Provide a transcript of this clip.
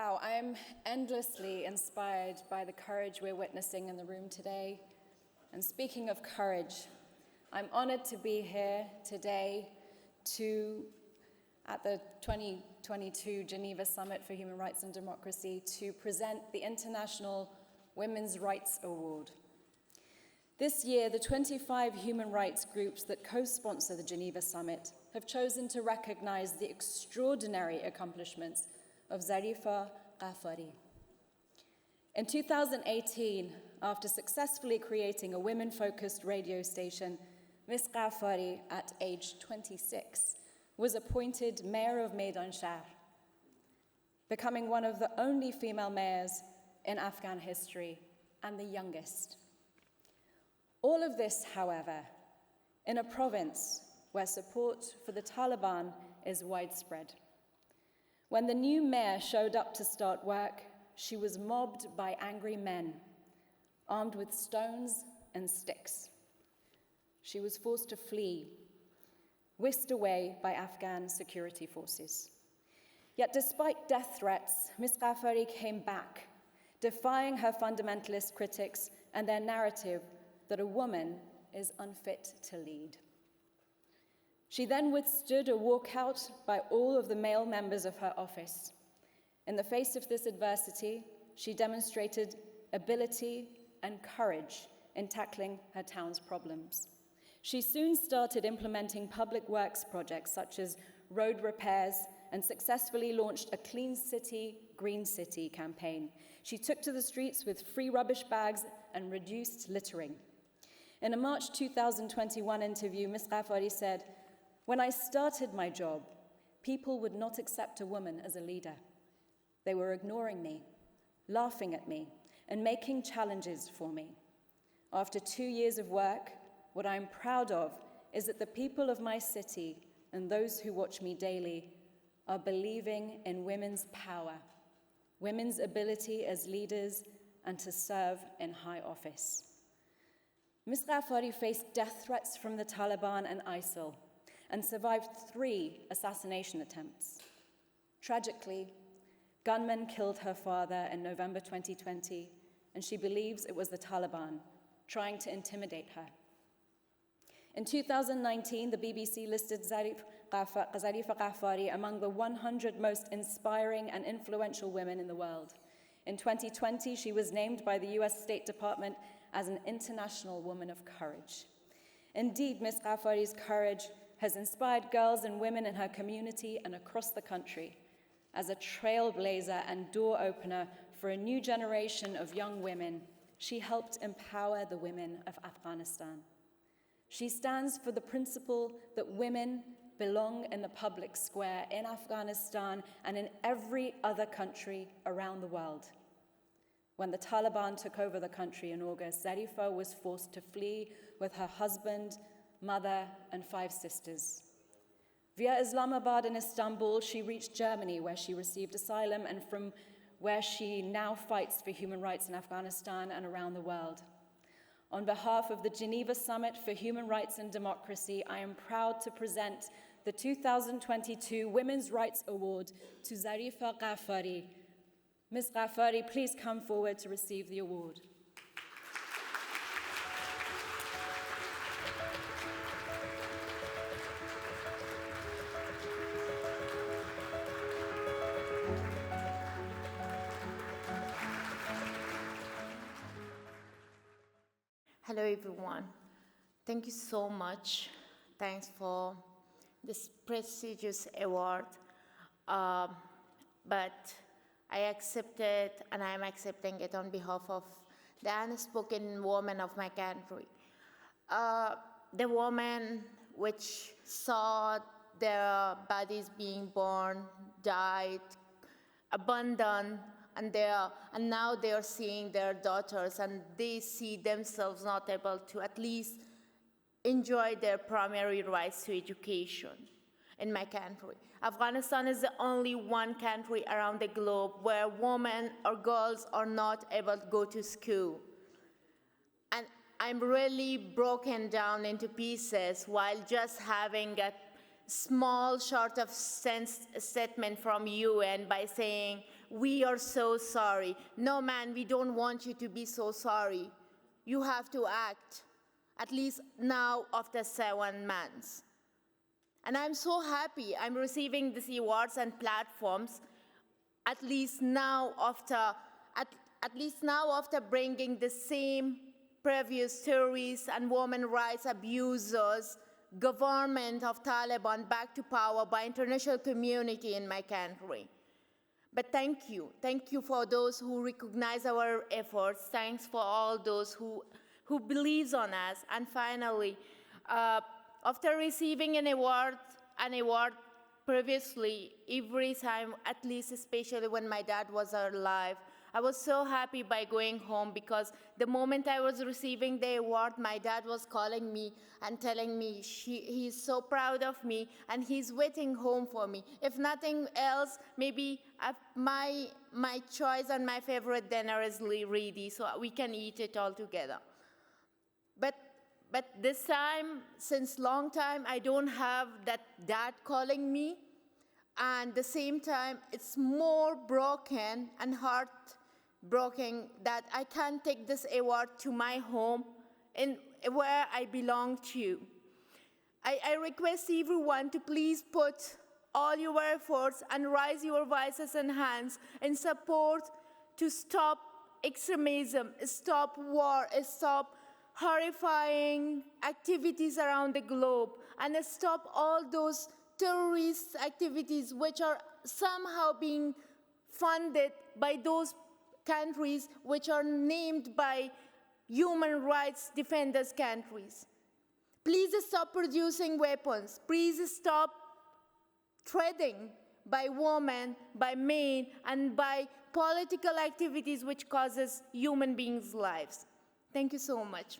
Wow, I'm endlessly inspired by the courage we're witnessing in the room today. And speaking of courage, I'm honored to be here today at the 2022 Geneva Summit for Human Rights and Democracy to present the International Women's Rights Award. This year, the 25 human rights groups that co-sponsor the Geneva Summit have chosen to recognize the extraordinary accomplishments of Zarifa Ghafari. In 2018, after successfully creating a women-focused radio station, Ms. Ghafari, at age 26, was appointed mayor of Meydan Shahr, becoming one of the only female mayors in Afghan history and the youngest. All of this, however, in a province where support for the Taliban is widespread. When the new mayor showed up to start work, she was mobbed by angry men, armed with stones and sticks. She was forced to flee, whisked away by Afghan security forces. Yet despite death threats, Ms. Ghafari came back, defying her fundamentalist critics and their narrative that a woman is unfit to lead. She then withstood a walkout by all of the male members of her office. In the face of this adversity, she demonstrated ability and courage in tackling her town's problems. She soon started implementing public works projects such as road repairs and successfully launched a Clean City, Green City campaign. She took to the streets with free rubbish bags and reduced littering. In a March 2021 interview, Ms. Ghafari said, "When I started my job, people would not accept a woman as a leader. They were ignoring me, laughing at me, and making challenges for me. After 2 years of work, what I'm proud of is that the people of my city and those who watch me daily are believing in women's power, women's ability as leaders and to serve in high office." Ms. Ghafari faced death threats from the Taliban and ISIL and survived 3 assassination attempts. Tragically, gunmen killed her father in November 2020, and she believes it was the Taliban trying to intimidate her. In 2019, the BBC listed Zarifa Ghafari among the 100 most inspiring and influential women in the world. In 2020, she was named by the US State Department as an International Woman of Courage. Indeed, Ms. Ghafari's courage has inspired girls and women in her community and across the country. As a trailblazer and door opener for a new generation of young women, she helped empower the women of Afghanistan. She stands for the principle that women belong in the public square in Afghanistan and in every other country around the world. When the Taliban took over the country in August, Zarifa was forced to flee with her husband, mother, and 5 sisters. Via Islamabad and Istanbul, she reached Germany, where she received asylum, and from where she now fights for human rights in Afghanistan and around the world. On behalf of the Geneva Summit for Human Rights and Democracy, I am proud to present the 2022 Women's Rights Award to Zarifa Ghafari. Ms. Ghafari, please come forward to receive the award. Hello, everyone. Thank you so much. Thanks for this prestigious award. But I accept it, and I am accepting it on behalf of the unspoken women of my country. The women which saw their bodies being born, died, abandoned, and now they are seeing their daughters, and they see themselves not able to at least enjoy their primary rights to education in my country. Afghanistan is the only one country around the globe where women or girls are not able to go to school. And I'm really broken down into pieces while just having a small short of statement from UN by saying we are so sorry. No, man, we don't want you to be so sorry. You have to act, at least now after 7 months. And I'm so happy I'm receiving these awards and platforms, at least now after bringing the same previous terrorists and women rights abusers, government of Taliban back to power by international community in my country. But thank you for those who recognize our efforts. Thanks for all those who believes on us. And finally, after receiving an award previously, every time, at least especially when my dad was alive, I was so happy by going home, because the moment I was receiving the award, my dad was calling me and telling me he's so proud of me and he's waiting home for me. If nothing else, maybe my choice and my favorite dinner is ready, so we can eat it all together. But this time, since long time, I don't have that dad calling me, and at the same time, it's more broken and heartbroken that I can't take this award to my home and where I belong to. I request everyone to please put all your efforts and raise your voices and hands in support to stop extremism, stop war, stop horrifying activities around the globe, and stop all those terrorist activities which are somehow being funded by those countries which are named by human rights defenders countries. Please stop producing weapons. Please stop trading by women, by men, and by political activities which causes human beings' lives. Thank you so much.